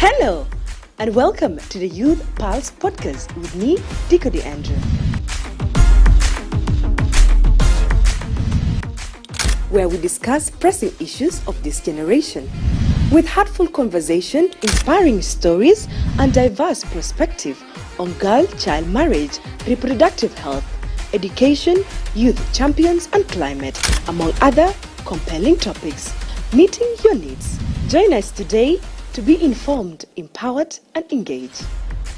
Hello, and welcome to the Youth Pulse podcast with me, Dikodi Andrew. Where we discuss pressing issues of this generation with heartful conversation, inspiring stories, and diverse perspective on girl-child marriage, reproductive health, education, youth champions, and climate, among other compelling topics, meeting your needs. Join us today to be informed, empowered, and engaged.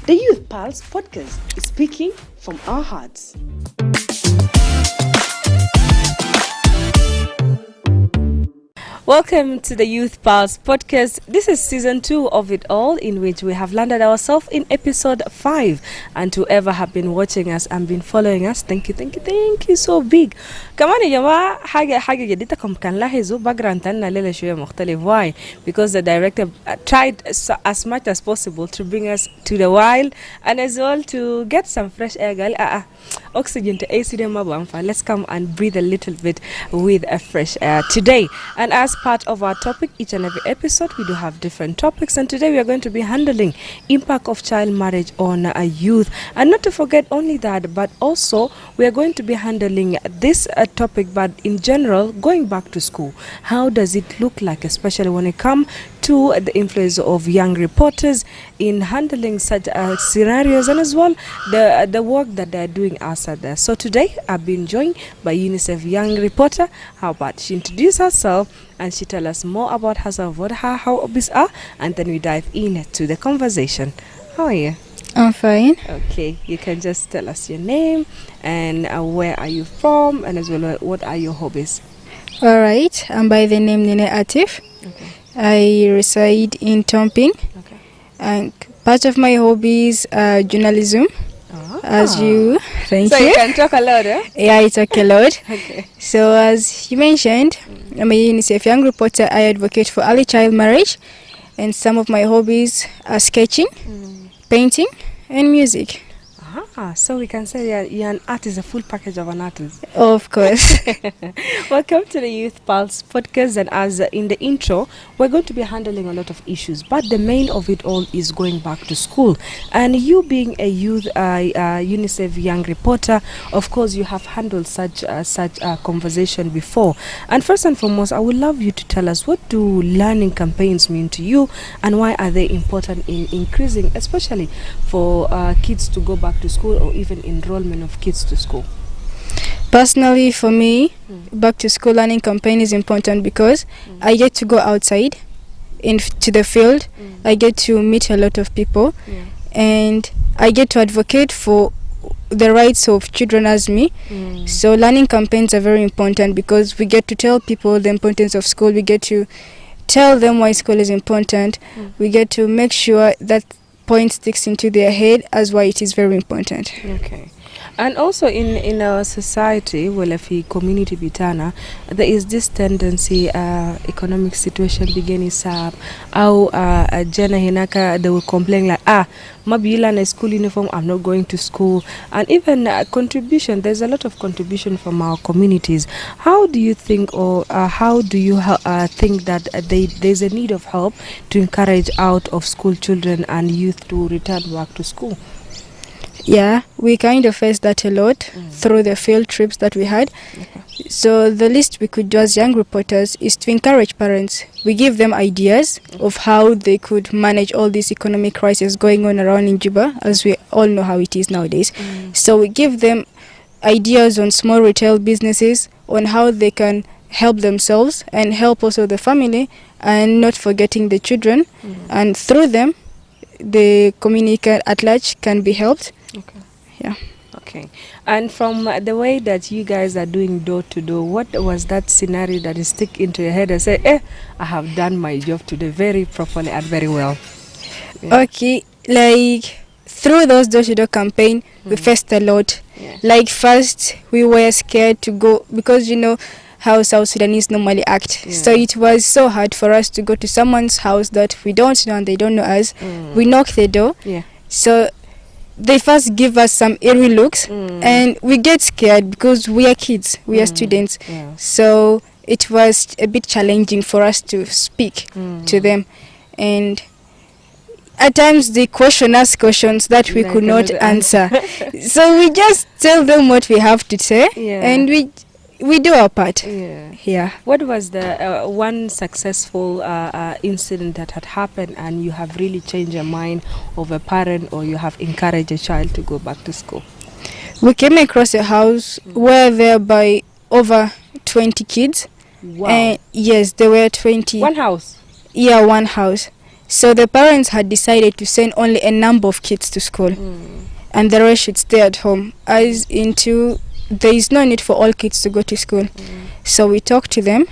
The Youth Pulse podcast is speaking from our hearts. Welcome to the Youth Pulse podcast. This is season 2 of it all, in which we have landed ourselves in episode 5. And to whoever have been watching us and been following us, thank you so big. كمان يا جماعة حاجة جديدة كان لاحظوا background تاعنا ليلة شوية مختلف. Why? Because the director tried as much as possible to bring us to the wild and as well to get some fresh air. قال oxygen to AC let's come and breathe a little bit with a fresh air today. And as part of our topic, each and every episode we do have different topics, and today we are going to be handling impact of child marriage on youth. And not to forget only that, but also we are going to be handling this topic, but in general, going back to school. How does it look like, especially when it comes to the influence of young reporters in handling such scenarios, and as well the work that they're doing outside there. So today I've been joined by UNICEF young reporter. How about she introduce herself and she tell us more about herself, what her hobbies are, and then we dive into the conversation. How are you? I'm fine. Okay, you can just tell us your name and where are you from, and as well what are your hobbies. All right, I'm by the name Nene Atif. Okay. I reside in Tomping. Okay. And part of my hobbies are journalism. As you, thank so you. You can talk a lot, eh? Yeah, I talk a lot. Okay. So as you mentioned, I'm a UNICEF young reporter. I advocate for early child marriage, and some of my hobbies are sketching, painting, and music. So we can say you're an artist, a full package of an artist. Of course. Welcome to the Youth Pulse podcast, and as in the intro, we're going to be handling a lot of issues, but the main of it all is going back to school. And you being a youth UNICEF young reporter, of course you have handled such conversation before. And first and foremost, I would love you to tell us, what do learning campaigns mean to you, and why are they important in increasing, especially for kids to go back to school, or even enrollment of kids to school? Personally, for me, back to school learning campaign is important because I get to go outside into the field. I get to meet a lot of people, and I get to advocate for the rights of children as me. So learning campaigns are very important because we get to tell people the importance of school. We get to tell them why school is important. We get to make sure that point sticks into their head as why it is very important. Okay. And also in our society, well, if we community bitana, there is this tendency, economic situation beginning up, how jana hinaka, they will complain like, maybe in a school uniform, I'm not going to school. And even contribution, there's a lot of contribution from our communities. How do you think, or how do you think that there's a need of help to encourage out of school children and youth to return back to school? Yeah, we kind of faced that a lot through the field trips that we had. Okay. So the least we could do as young reporters is to encourage parents. We give them ideas of how they could manage all this economic crisis going on around in Juba, as we all know how it is nowadays. So we give them ideas on small retail businesses, on how they can help themselves and help also the family, and not forgetting the children. And through them, the community at large can be helped. Okay. Yeah. Okay. And from the way that you guys are doing door to door, what was that scenario that is stick into your head and say, I have done my job today very properly and very well? Yeah. Okay. Like through those door to door campaign, we faced a lot. Yeah. Like first, we were scared to go because you know how South Sudanese normally act. Yeah. So it was so hard for us to go to someone's house that we don't know and they don't know us. We knock the door. Yeah. So they first give us some eerie looks and we get scared because we are kids, we are students. Yeah. So it was a bit challenging for us to speak to them. And at times they question us questions that we could not answer. So we just tell them what we have to say, and we do our part. Yeah. What was the one successful incident that had happened and you have really changed your mind of a parent, or you have encouraged a child to go back to school? We came across a house where there were over 20 kids. Wow. Yes, there were 20. One house? Yeah, one house. So the parents had decided to send only a number of kids to school, and the rest should stay at home. As into, there is no need for all kids to go to school. So we talked to them,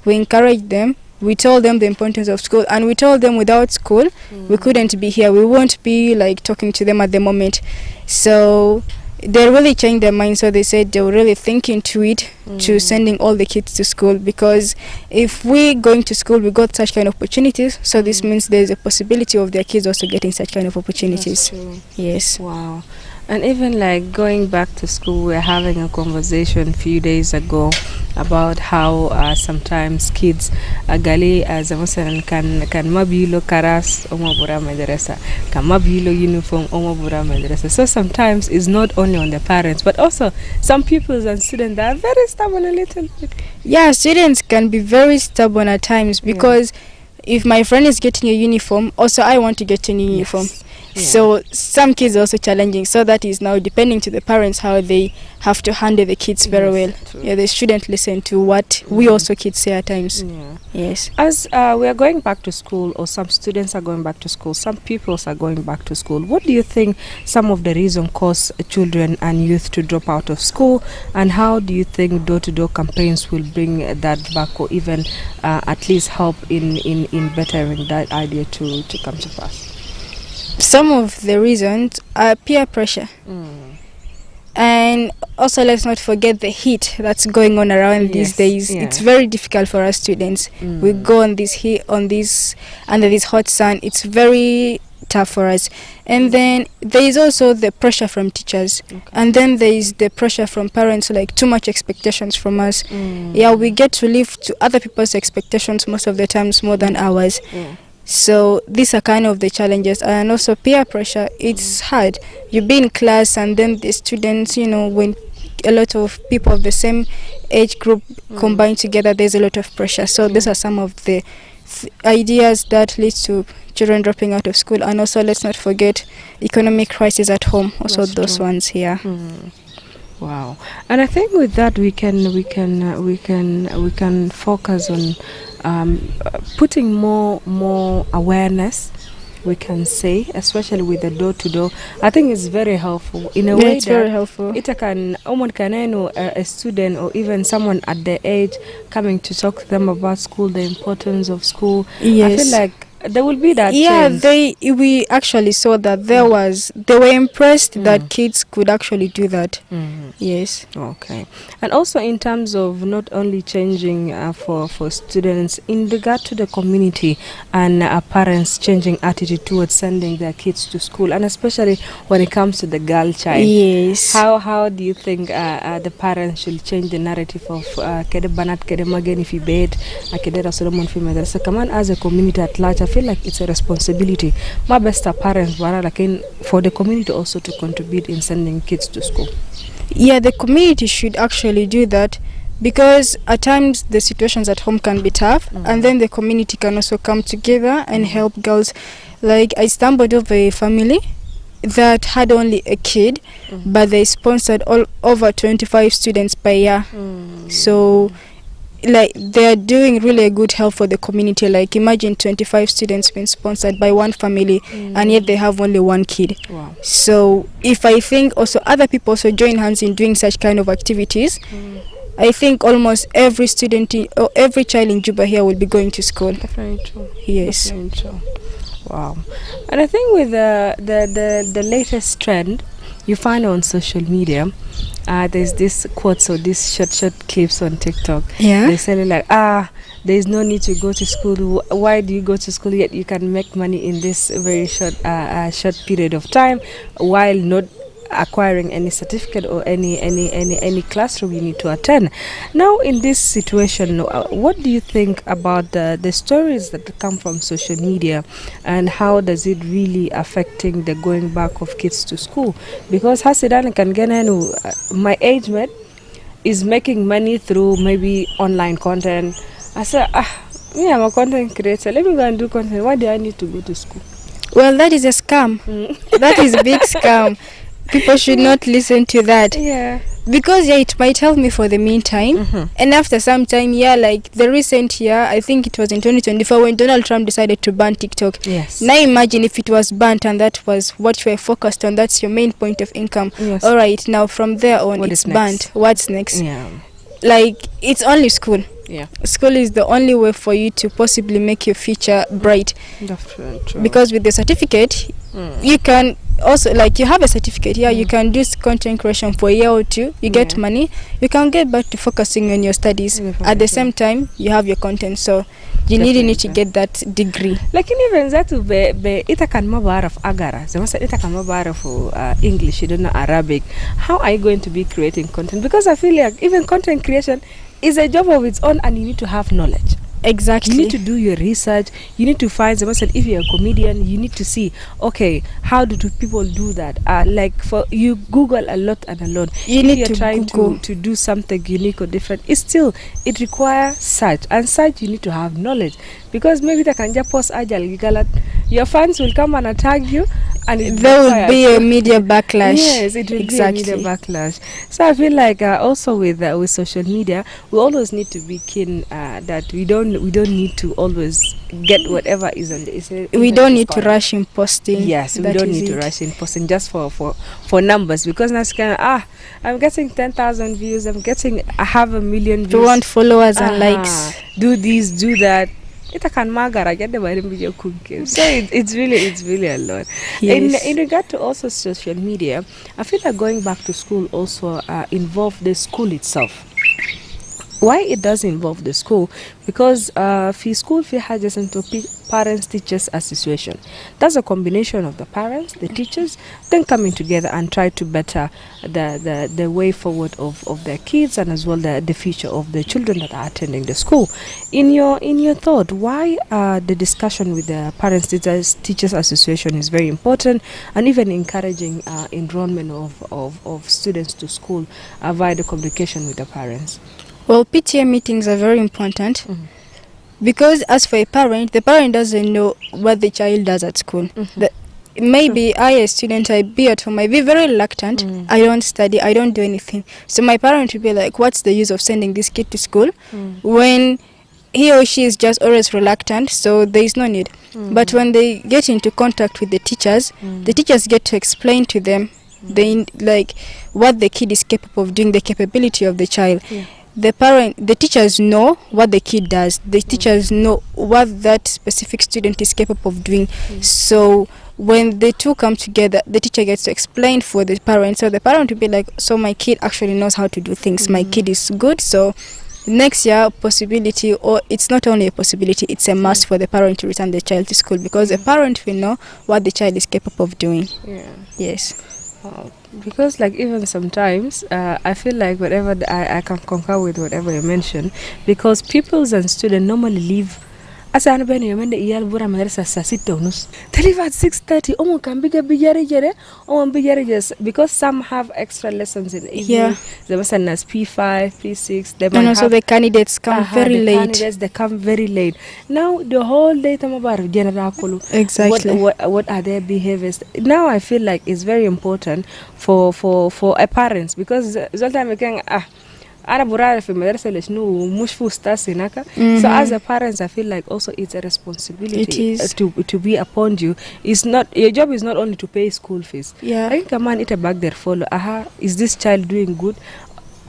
we encouraged them, we told them the importance of school, and we told them without school, we couldn't be here. We won't be like talking to them at the moment. So they really changed their mind, so they said they were really thinking to it, to sending all the kids to school, because if we going to school we got such kind of opportunities, so this means there's a possibility of their kids also getting such kind of opportunities. Yes. Wow. And even like going back to school, we're having a conversation a few days ago about how sometimes kids gali as a Muslim can mabilo karas omabura madrasa, can mabilo uniform omabura madrasa. So sometimes it's not only on the parents, but also some pupils and students that are very stubborn a little bit. Yeah, students can be very stubborn at times, because if my friend is getting a uniform, also I want to get a new uniform. So some kids are also challenging, so that is now depending to the parents how they have to handle the kids very well. True. Yeah, they shouldn't listen to what we also kids say at times. Yes. As we are going back to school, or some students are going back to school, some pupils are going back to school, what do you think some of the reason cause children and youth to drop out of school, and how do you think door-to-door campaigns will bring that back, or even at least help in bettering that idea to come to pass? Some of the reasons are peer pressure. And also, let's not forget the heat that's going on around these days. It's very difficult for us students. We go on this heat, under this hot sun. It's very tough for us. And then there is also the pressure from teachers. And then there is the pressure from parents, like too much expectations from us. Yeah, we get to live to other people's expectations most of the times more than ours. So these are kind of the challenges. And also peer pressure, it's hard. You be in class and then the students, when a lot of people of the same age group combine together, there's a lot of pressure. So these are some of the ideas that lead to children dropping out of school. And also, let's not forget economic crisis at home. Also, that's those true. Ones here. Wow. And I think with that we can focus on putting more awareness, we can say, especially with the door-to-door. I think it's very helpful in a way. It's very helpful. It can a student or even someone at their age coming to talk to them about school, the importance of school. Yes. I feel like there will be that change. We actually saw that they were impressed that kids could actually do that. Yes. Okay. And also in terms of not only changing for students, in regard to the community and parents changing attitude towards sending their kids to school, and especially when it comes to the girl child. Yes. How do you think the parents should change the narrative of kede banat kede mageni fi bed kede rasulumon fi madrasa? Come on, as a community at large, I feel like it's a responsibility. My best parents for the community also to contribute in sending kids to school. Yeah, the community should actually do that, because at times the situations at home can be tough, and then the community can also come together and help girls. Like, I stumbled over a family that had only a kid, but they sponsored over 25 students per year. So like, they are doing really a good help for the community. Like, imagine 25 students being sponsored by one family, and yet they have only one kid. Wow. So if I think also other people also join hands in doing such kind of activities, I think almost every student or every child in Juba here will be going to school. Definitely true. Yes. Definitely true. Wow. And I think with the latest trend you find on social media, there's this quotes or these short clips on TikTok. Yeah. They say like, there's no need to go to school. Why do you go to school yet you can make money in this very short period of time, while not acquiring any certificate or any classroom you need to attend. Now, in this situation, what do you think about the stories that come from social media, and how does it really affecting the going back of kids to school? Because Hasidan can get my age mate is making money through maybe online content. I said, me, I'm a content creator. Let me go and do content. Why do I need to go to school? Well, that is a scam. That is a big scam. People should not listen to that. Yeah. Because it might help me for the meantime. And after some time, like the recent year, I think it was in 2024 when Donald Trump decided to ban TikTok. Yes. Now imagine if it was banned and that was what you were focused on. That's your main point of income. Yes. All right, now from there on, it's banned. What's next? Yeah. Like, it's only school. Yeah. School is the only way for you to possibly make your future bright. That's true. Because with the certificate, you can also, like, you have a certificate, you can do content creation for a year or two, you get money, you can get back to focusing on your studies. At the same time, you have your content, so you need to get that degree. Lakini even zatu be ita kan mabaraf agara. Zamasa ita kan mabaraf English, you don't know Arabic. How are you going to be creating content? Because I feel like even content creation is a job of its own, and you need to have knowledge. Exactly. You need to do your research. You need to find, if you're a comedian, you need to see, okay, how do people do that? Like, for you Google a lot and a lot. You're trying to do something unique or different, it requires search, and search you need to have knowledge, because maybe the kanja post ajal, your fans will come and attack you, and there will be a media backlash. Yes, it will be a media backlash. So I feel like also with social media, we always need to be keen that we don't need to always get whatever is on the. We don't need to rush in posting. Yes, we don't need to rush in posting just for numbers, because now it's kind of I'm getting 10,000 views. I have 1 million views. You want followers and likes. Do this, do that. So it's really a lot. Yes. In regard to also social media, I feel like going back to school also involve the school itself. Why it does involve the school? Because school has into parents teachers association. That's a combination of the parents, the teachers, then coming together and try to better the way forward of their kids, and as well the future of the children that are attending the school. In your thought, why the discussion with the parents teachers association is very important, and even encouraging enrollment of students to school via the communication with the parents? Well, PTA meetings are very important, because as for a parent, the parent doesn't know what the child does at school. Maybe I, a student, I be at home, I be very reluctant. I don't study, I don't do anything. So my parent will be like, what's the use of sending this kid to school when he or she is just always reluctant? So there is no need. But when they get into contact with the teachers get to explain to them what the kid is capable of doing, the capability of the child. The teachers know what the kid does. The teachers know what that specific student is capable of doing. So when the two come together, the teacher gets to explain for the parent. So the parent will be like, so my kid actually knows how to do things. My kid is good. So next year, possibility, or it's not only a possibility, it's a must for the parent to return the child to school, because the parent will know what the child is capable of doing. Yes. Because even sometimes I feel like whatever I can concur with whatever you mentioned, because pupils and students normally leave asa ana bene yamende iyal bura madrasa saa 6:30. They leave at 6:30. Omo can be because some have extra lessons in the evening. They must as P5, P6. They and also the candidates come very late. Candidates, they come very late. Now the whole day exactly. What are their behaviors? Now I feel like it's very important for a parents, because sometimes we can so as a parents, I feel like also it's a responsibility to be upon you. It's not, your job is not only to pay school fees. I think a man back there follow, is this child doing good?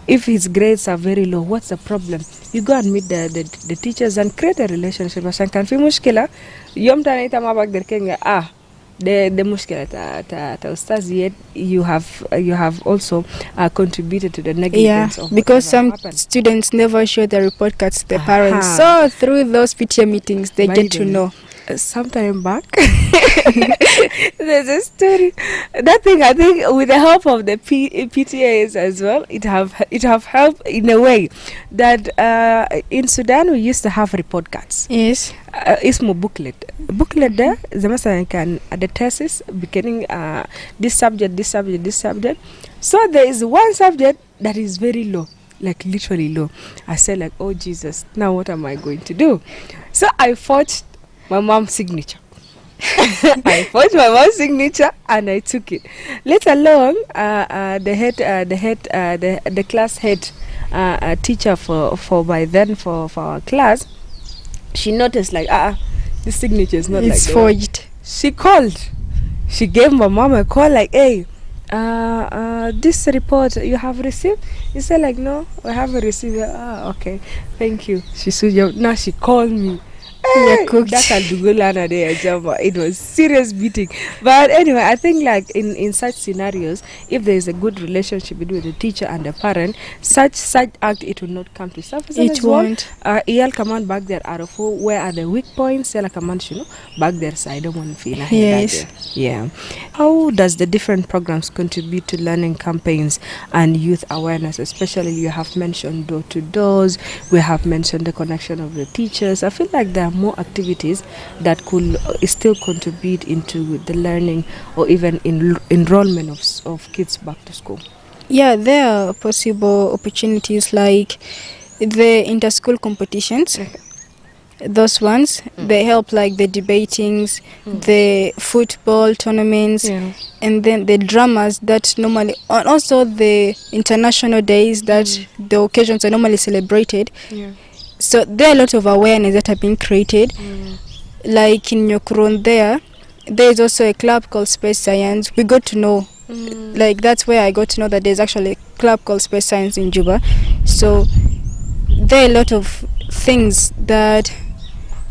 If his grades are very low, what's the problem? You go and meet the teachers and create a relationship. Can fi mushkila yom tanaita ma back there the mushkila ta ustaz, yet you have also contributed to the negligence of because some happened. Students never show their report cards to the parents, so through those PTA meetings they get to know. sometime back, there's a story. That thing, I think, with the help of the PTAs as well, it have helped in a way that in Sudan we used to have report cards. Yes. Ismo booklet there. Zamasa can the thesis beginning this subject. So there is one subject that is very low, like literally low. I said like, oh Jesus, now what am I going to do? So I forged my mom's signature. I forged my mom's signature and I took it. Let alone the class head teacher for by then for our class. She noticed like the signature is not like it's forged. She called. She gave my mom a call like, hey, this report you have received? He said like, no, I haven't received it. Okay, thank you. She said, now she called me. You're cooked. It was serious beating. But anyway, I think like in such scenarios, if there is a good relationship between the teacher and the parent, such act, it will not come to surface. It won't. EL command back there are where are the weak points? EL command, back their side. Don't want to feel like yes. Yeah. How does the different programs contribute to learning campaigns and youth awareness? Especially you have mentioned door to doors. We have mentioned the connection of the teachers. I feel like there are more activities that could still contribute into the learning or even enrollment of kids back to school. Yeah, there are possible opportunities like the inter-school competitions. Okay. Those ones, they help like the debatings, the football tournaments, and then the dramas that normally, and also the international days that the occasions are normally celebrated. Yeah. So there are a lot of awareness that have been created. Like in Nyokuron there is also a club called Space Science. We got to know, like that's where I got to know that there's actually a club called Space Science in Juba. So there are a lot of things that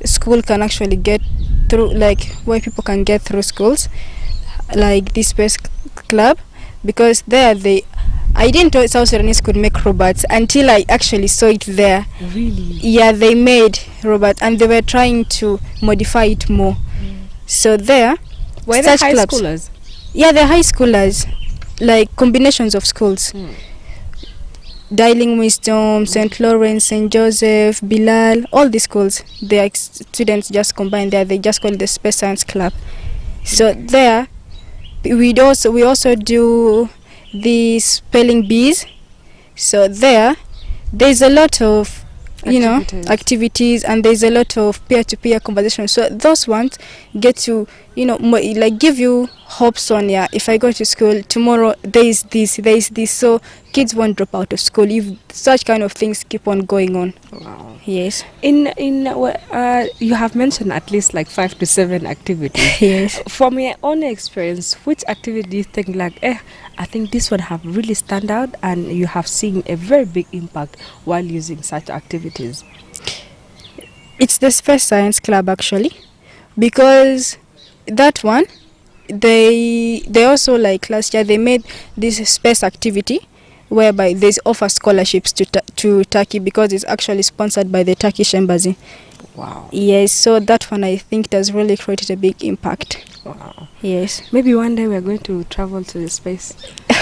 school can actually get through, like where people can get through schools, like this space club, because there I didn't know South Sudanese could make robots until I actually saw it there. Really? Yeah, they made robots and they were trying to modify it more. So there, were they high schoolers? Yeah, they're high schoolers, like combinations of schools. Dialing Wisdom, St. Lawrence, St. Joseph, Bilal, all these schools, their students just combined there. They just call it the Space Science Club. So there, we also do the spelling bees. So there's a lot of activities, and there's a lot of peer-to-peer conversation. So those ones get to like give you hopes on, if I go to school tomorrow, there is this, so kids won't drop out of school if such kind of things keep on going on. Wow. Yes. You have mentioned at least like 5 to 7 activities. Yes. From your own experience, which activity do you think like I think this one have really stand out and you have seen a very big impact while using such activities? It's the Space Science Club actually, because that one, they also, like last year, they made this space activity whereby they offer scholarships to Turkey, because it's actually sponsored by the Turkish embassy. Wow. Yes, so that one I think has really created a big impact. Wow. Yes. Maybe one day we are going to travel to space.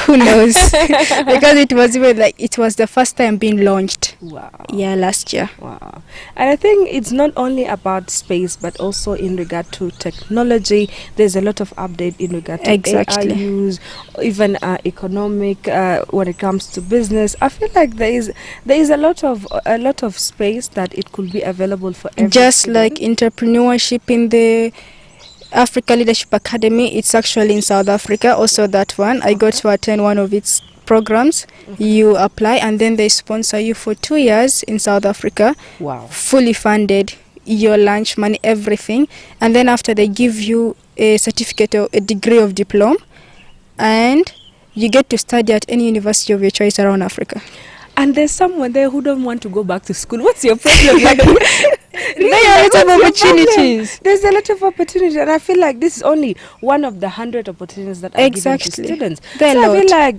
Who knows? Because it was the first time being launched. Wow. Yeah, last year. Wow. And I think it's not only about space, but also in regard to technology. There's a lot of update in regard to AI use, even economic, when it comes to business. I feel like there is a lot of space that it could be available for everyone. Just student. Like entrepreneurship in the Africa Leadership Academy, it's actually in South Africa. Also that one, I got to attend one of its programs. You apply and then they sponsor you for 2 years in South Africa. Wow. Fully funded, your lunch money, everything. And then after, they give you a certificate or a degree of diploma, and you get to study at any university of your choice around Africa. And there's someone there who don't want to go back to school. What's your problem? Like, there are a lot of opportunities. There's a lot of opportunities, and I feel like this is only one of the 100 opportunities that are given to students. So I feel like,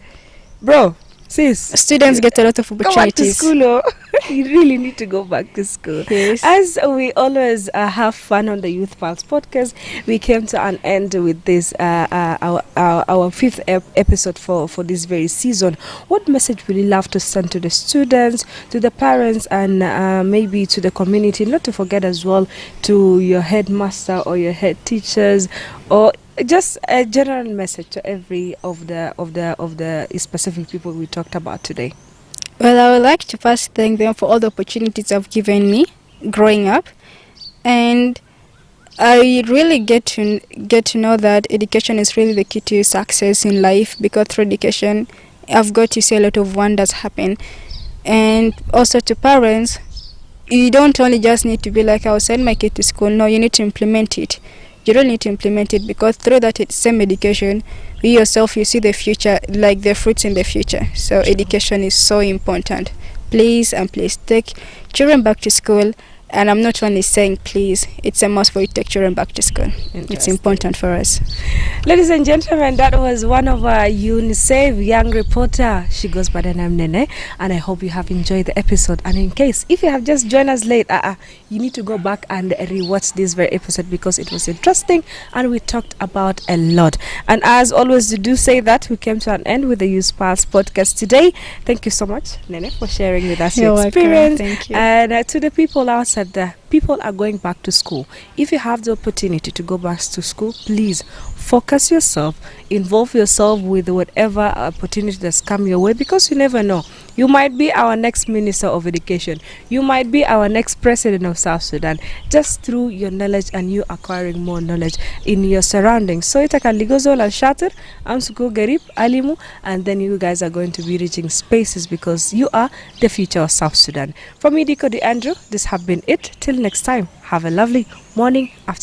bro, Sis, Students get a lot of go back to opportunities. school. Oh. You really need to go back to school. Yes. As we always have fun on the Youth Pulse podcast, we came to an end with this our fifth episode for this very season. What message would you love to send to the students, to the parents, and maybe to the community? Not to forget as well to your headmaster or your head teachers, or just a general message to every of the specific people we talked about today. Well, I would like to first thank them for all the opportunities they've given me growing up, and I really get to know that education is really the key to success in life, because through education I've got to see a lot of wonders happen. And also to parents, you don't only just need to be like, I'll send my kid to school. No, you need to implement it. You don't need to implement it, because through that same education, you yourself, you see the future, like the fruits in the future. So education is so important. Please take children back to school. And I'm not only saying please, it's a must for you to take children back to school. It's important for us. Ladies and gentlemen, that was one of our UNICEF young reporter. She goes by the name Nene, and I hope you have enjoyed the episode. And in case, if you have just joined us late, you need to go back and rewatch this very episode, because it was interesting and we talked about a lot. And as always, we do say that we came to an end with the Youth Pulse podcast today. Thank you so much, Nene, for sharing with us your experience. Thank you. And to the people outside there, people are going back to school. If you have the opportunity to go back to school, please focus yourself, involve yourself with whatever opportunity that's come your way, because you never know. You might be our next Minister of Education. You might be our next President of South Sudan, just through your knowledge and you acquiring more knowledge in your surroundings. So itaka ligozol al shatter, amsuko garib alimu, and then you guys are going to be reaching spaces, because you are the future of South Sudan. From me, Diko Di Andrew, this have been it. Till next time, have a lovely morning, afternoon.